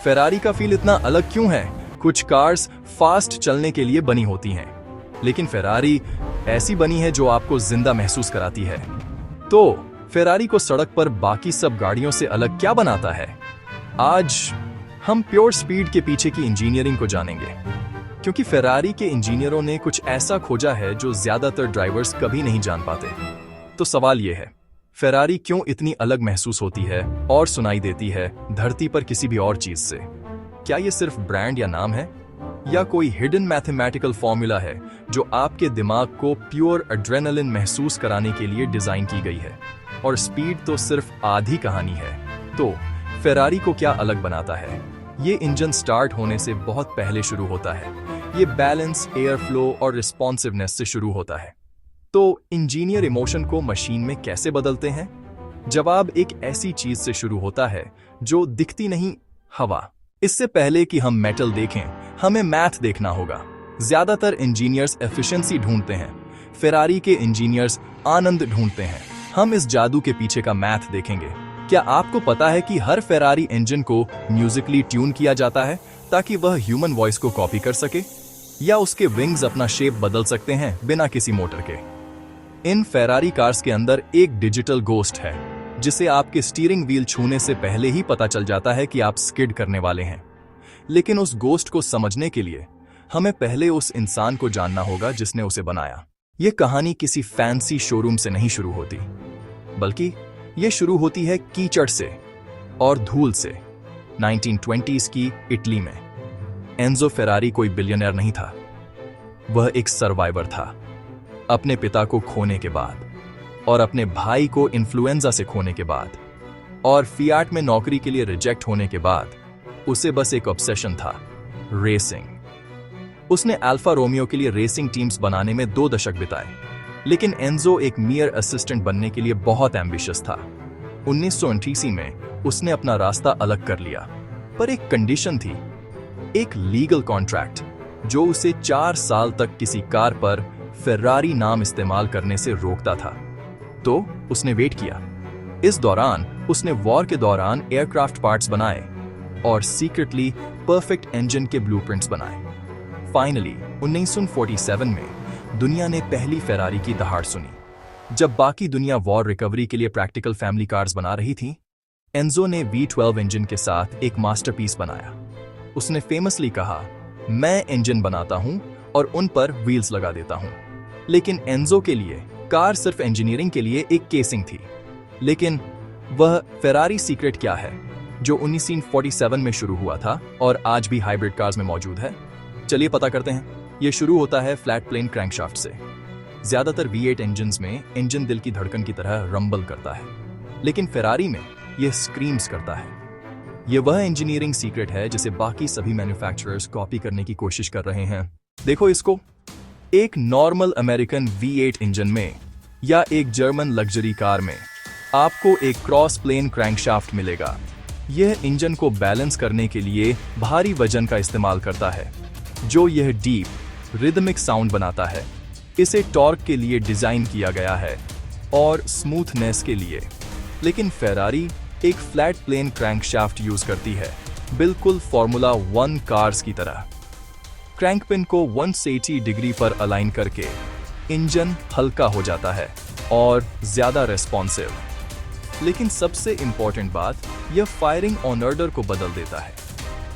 Ferrari का feel इतना अलग क्यों है? कुछ कार्स फास्ट चलने के लिए बनी होती हैं, लेकिन फेरारी ऐसी बनी है जो आपको जिंदा महसूस कराती है। तो फेरारी को सड़क पर बाकी सब गाड़ियों से अलग क्या बनाता है? आज हम प्योर स्पीड के पीछे की इंजीनियरिंग को जानेंगे, क्योंकि फेरारी के इंजीनियरों ने कुछ ऐसा खोजा है जो ज्यादातर ड्राइवर्स कभी नहीं जान पाते। तो सवाल यह है, फेरारी क्यों इतनी अलग महसूस होती है और सुनाई देती है धरती पर किसी भी और चीज से? क्या ये सिर्फ ब्रांड या नाम है, या कोई हिडन मैथमेटिकल फॉर्मूला है जो आपके दिमाग को प्योर एड्रेनलिन महसूस कराने के लिए डिजाइन की गई है? और स्पीड तो सिर्फ आधी कहानी है। तो फेरारी को क्या अलग बनाता है? ये इंजन स्टार्ट होने से बहुत पहले शुरू होता है। ये बैलेंस, एयर फ्लो और रिस्पॉन्सिवनेस से शुरू होता है। तो इंजीनियर इमोशन को मशीन में कैसे बदलते हैं? जवाब एक ऐसी चीज से शुरू होता है जो दिखती नहीं, हवा। इससे पहले कि हम मेटल देखें, हमें मैथ देखना होगा। ज्यादातर इंजीनियर्स एफिशिएंसी ढूंढते हैं, फेरारी के इंजीनियर्स आनंद ढूंढते हैं। हम इस जादू के पीछे का मैथ देखेंगे। क्या आपको पता है कि हर फेरारी इंजन को म्यूजिकली ट्यून किया जाता है ताकि वह ह्यूमन वॉइस को कॉपी कर सके? या उसके विंग्स अपना शेप बदल सकते हैं बिना किसी मोटर के? इन फेरारी कार्स के अंदर एक डिजिटल गोस्ट है जिसे आपके स्टीयरिंग व्हील छूने से पहले ही पता चल जाता है कि आप स्किड करने वाले हैं। लेकिन उस गोस्ट को समझने के लिए हमें पहले उस इंसान को जानना होगा जिसने उसे बनाया। यह कहानी किसी फैंसी शोरूम से नहीं शुरू होती, बल्कि यह शुरू होती है कीचड़ से और धूल से। 1920s की इटली में एंजो फेरारी कोई बिलियनर नहीं था, वह एक सर्वाइवर था। अपने पिता को खोने के बाद और अपने भाई को इन्फ्लुएंजा से खोने के बाद और फियाट में नौकरी के लिए रिजेक्ट होने के बाद उसे बस एक ऑब्सेशन था, रेसिंग। उसने अल्फा रोमियो के लिए रेसिंग टीम्स बनाने में 2 दशक बिताए, लेकिन एंजो एक मियर असिस्टेंट बनने के लिए बहुत एम्बिशियस था। 1989 में उसने अपना रास्ता अलग कर लिया, पर एक कंडीशन थी, एक लीगल कॉन्ट्रैक्ट जो उसे 4 साल तक किसी कार पर फेरारी नाम इस्तेमाल करने से रोकता था। तो उसने वेट किया। इस दौरान उसने वॉर के दौरान एयरक्राफ्ट पार्ट्स बनाए और सीक्रेटली परफेक्ट इंजन के ब्लूप्रिंट्स बनाए। फाइनली 1947 में दुनिया ने पहली फेरारी की दहाड़ सुनी। जब बाकी दुनिया वॉर रिकवरी के लिए प्रैक्टिकल फैमिली कार्स बना रही थी, एंजो ने V12 इंजन के साथ एक मास्टरपीस बनाया। उसने फेमसली कहा, मैं इंजन बनाता हूं और उन पर व्हील्स लगा देता हूं। लेकिन एंजो के लिए कार सिर्फ इंजीनियरिंग के लिए एक केसिंग थी। लेकिन वह फेरारी सीक्रेट क्या है जो 1947 में शुरू हुआ था और आज भी हाइब्रिड कार्स में मौजूद है? चलिए पता करते हैं। यह शुरू होता है फ्लैट प्लेन क्रैंकशाफ्ट से। ज्यादातर V8 इंजन्स में इंजन दिल की धड़कन की तरह रंबल करता है, लेकिन फेरारी में यह स्क्रीम्स करता है। यह वह इंजीनियरिंग सीक्रेट है जिसे बाकी सभी मैन्युफैक्चरर्स कॉपी करने की कोशिश कर रहे हैं। देखो इसको, एक नॉर्मल अमेरिकन V8 इंजन में या एक जर्मन लग्जरी कार में आपको एक क्रॉस प्लेन क्रैंकशाफ्ट मिलेगा। यह इंजन को बैलेंस करने के लिए भारी वजन का इस्तेमाल करता है, जो यह डीप रिदमिक साउंड बनाता है। इसे टॉर्क के लिए डिजाइन किया गया है और स्मूथनेस के लिए। लेकिन फेरारी एक फ्लैट प्लेन क्रैंकशाफ्ट यूज करती है, बिल्कुल फॉर्मूला 1 कार्स की तरह। क्रैंकपिन को 180 डिग्री पर अलाइन करके इंजन हल्का हो जाता है और ज्यादा रेस्पॉन्सिव। लेकिन सबसे इंपॉर्टेंट बात, यह फायरिंग ऑर्डर को बदल देता है।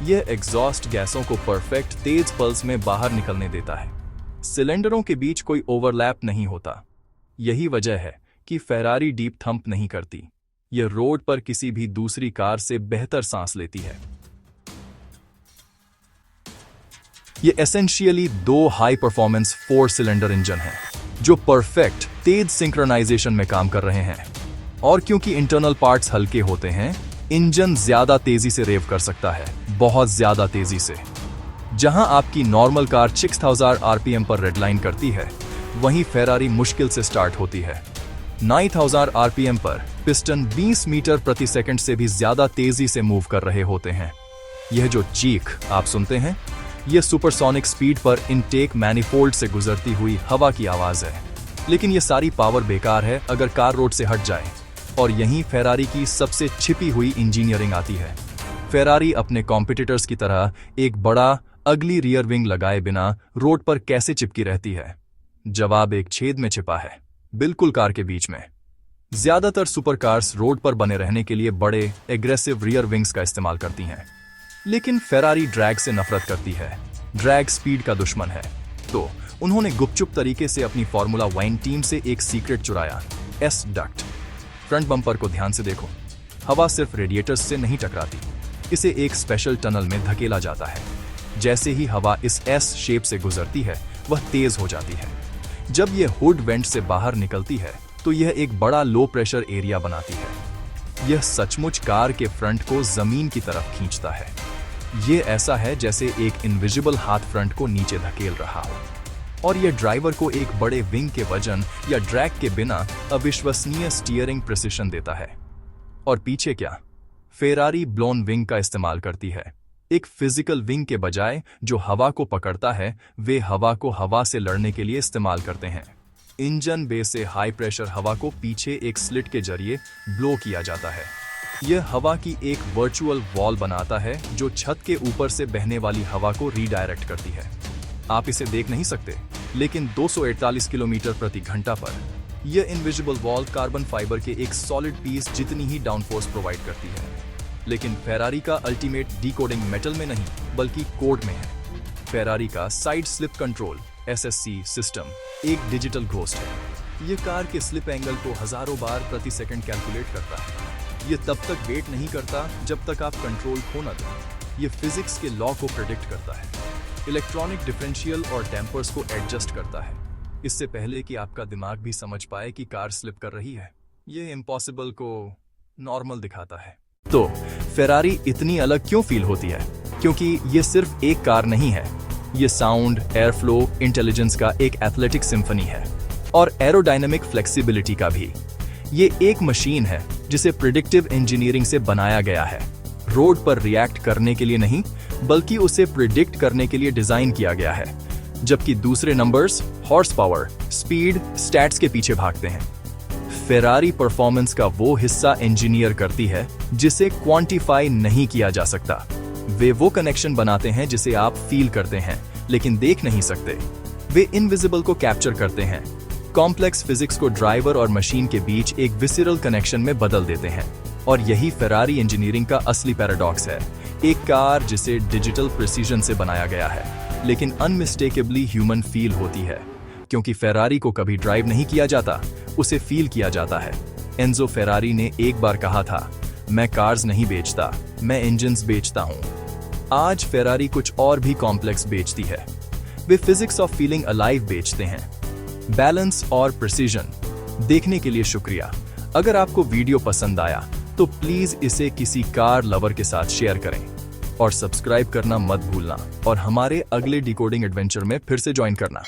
यह एग्जॉस्ट गैसों को परफेक्ट तेज पल्स में बाहर निकलने देता है। सिलेंडरों के बीच कोई ओवरलैप नहीं होता। यही वजह है कि फेरारी डीप थंप नहीं करती। यह रोड पर किसी भी दूसरी कार से बेहतर सांस लेती है। ये essentially 2 high performance 4 cylinder engine हैं जो परफेक्ट तेज सिंक्रोनाइजेशन में काम कर रहे हैं। और क्योंकि इंटरनल पार्ट्स हल्के होते हैं, इंजन ज्यादा तेजी से रेव कर सकता है, बहुत ज्यादा तेजी से। जहां आपकी नॉर्मल कार 6000 आरपीएम पर रेडलाइन करती है, वहीं फेरारी मुश्किल से स्टार्ट होती है। 9000 आरपीएम पर पिस्टन 20 मीटर प्रति सेकंड से भी ज्यादा तेजी से मूव कर रहे होते हैं। यह जो चीख आप सुनते हैं, यह सुपरसोनिक स्पीड पर इनटेक मैनिफोल्ड से गुजरती हुई हवा की आवाज है। लेकिन यह सारी पावर बेकार है अगर कार रोड से हट जाए। और यहीं फेरारी की सबसे छिपी हुई इंजीनियरिंग आती है। फेरारी अपने कॉम्पिटिटर्स की तरह एक बड़ा अगली रियर विंग लगाए बिना रोड पर कैसे चिपकी रहती है? जवाब एक छेद में छिपा है, बिल्कुल कार के बीच में। ज्यादातर सुपर कार्स रोड पर बने रहने के लिए बड़े एग्रेसिव रियर विंग्स का इस्तेमाल करती हैं, लेकिन फेरारी ड्रैग से नफरत करती है। ड्रैग स्पीड का दुश्मन है, तो उन्होंने गुपचुप तरीके से अपनी फॉर्मूला 1 टीम से एक सीक्रेट चुराया, एस डक्ट। फ्रंट बम्पर को ध्यान से देखो, हवा सिर्फ रेडिएटर्स से नहीं टकराती, इसे एक स्पेशल टनल में धकेला जाता है। जैसे ही हवा इस एस शेप से गुजरती है, वह तेज हो जाती है। जब यह हुड वेंट से बाहर निकलती है तो यह एक बड़ा लो प्रेशर एरिया बनाती है। यह सचमुच कार के फ्रंट को जमीन की तरफ खींचता है। यह ऐसा है जैसे एक इनविजिबल हाथ फ्रंट को नीचे धकेल रहा हो, और यह ड्राइवर को एक बड़े विंग के वजन या ड्रैग के बिना अविश्वसनीय स्टीयरिंग प्रिसिशन देता है। और पीछे क्या? फेरारी ब्लोन विंग का इस्तेमाल करती है। एक फिजिकल विंग के बजाय जो हवा को पकड़ता है, वे हवा को हवा से लड़ने के लिए इस्तेमाल करते हैं। इंजन बे से हाई प्रेशर हवा को पीछे एक स्लिट के जरिए ब्लो किया जाता है। यह हवा की एक वर्चुअल वॉल बनाता है जो छत के ऊपर से बहने वाली हवा को रीडायरेक्ट करती है। आप इसे देख नहीं सकते, लेकिन 248 किलोमीटर प्रति घंटा पर यह इनविजिबल वॉल कार्बन फाइबर के एक सॉलिड पीस जितनी ही डाउनफोर्स प्रोवाइड करती है। लेकिन फेरारी का अल्टीमेट डिकोडिंग मेटल में नहीं, बल्कि कोड में है। फेरारी का side slip control SSC system एक डिजिटल घोस्ट है। यह कार के स्लिप एंगल को हजारों बार प्रति सेकंड कैलकुलेट करता है। यह तब तक वेट नहीं करता जब तक आप कंट्रोल खो न दें। यह फिजिक्स के लॉ को प्रेडिक्ट करता है, इलेक्ट्रॉनिक डिफरेंशियल और डैम्पर्स को एडजस्ट करता है, इससे पहले कि आपका दिमाग भी समझ पाए कि कार स्लिप कर रही है। यह इम्पॉसिबल को नॉर्मल दिखाता है। तो फेरारी इतनी अलग क्यों फील होती है? क्योंकि यह सिर्फ एक कार नहीं है, यह साउंड, एयर फ्लो, इंटेलिजेंस का एक एथलेटिक सिम्फनी है, और एरोडायनेमिक फ्लेक्सिबिलिटी का भी। ये एक मशीन है जिसे प्रिडिक्टिव इंजीनियरिंग से बनाया गया है। रोड पर रिएक्ट करने के लिए नहीं, बल्कि उसे प्रिडिक्ट करने के लिए डिजाइन किया गया है। जबकि दूसरे numbers, horse power, speed, stats के पीछे भागते हैं। फेरारी परफॉर्मेंस का वो हिस्सा इंजीनियर करती है जिसे क्वांटिफाई नहीं किया जा सकता। वे वो कनेक्शन बनाते हैं जिसे आप फील करते हैं लेकिन देख नहीं सकते। वे इनविजिबल को कैप्चर करते हैं, कॉम्प्लेक्स फिजिक्स को ड्राइवर और मशीन के बीच एक विसिरल कनेक्शन में बदल देते हैं। और यही फेरारी इंजीनियरिंग का असली पैराडॉक्स है। एक कार जिसे डिजिटल प्रिसीजन से बनाया गया है, लेकिन अनमिस्टेकेबली ह्यूमन फील होती है, क्योंकि फेरारी को कभी ड्राइव नहीं किया जाता, उसे फील किया जाता है। एंजो फेरारी ने एक बार कहा था, मैं कार्स नहीं बेचता, मैं इंजन्स बेचता हूं। आज फेरारी कुछ और भी कॉम्प्लेक्स बेचती है। वे फिजिक्स ऑफ फीलिंग अलाइव बेचते हैं, बैलेंस और प्रिसीजन। देखने के लिए शुक्रिया। अगर आपको वीडियो पसंद आया तो प्लीज इसे किसी कार लवर के साथ शेयर करें और सब्सक्राइब करना मत भूलना, और हमारे अगले डिकोडिंग एडवेंचर में फिर से ज्वाइन करना।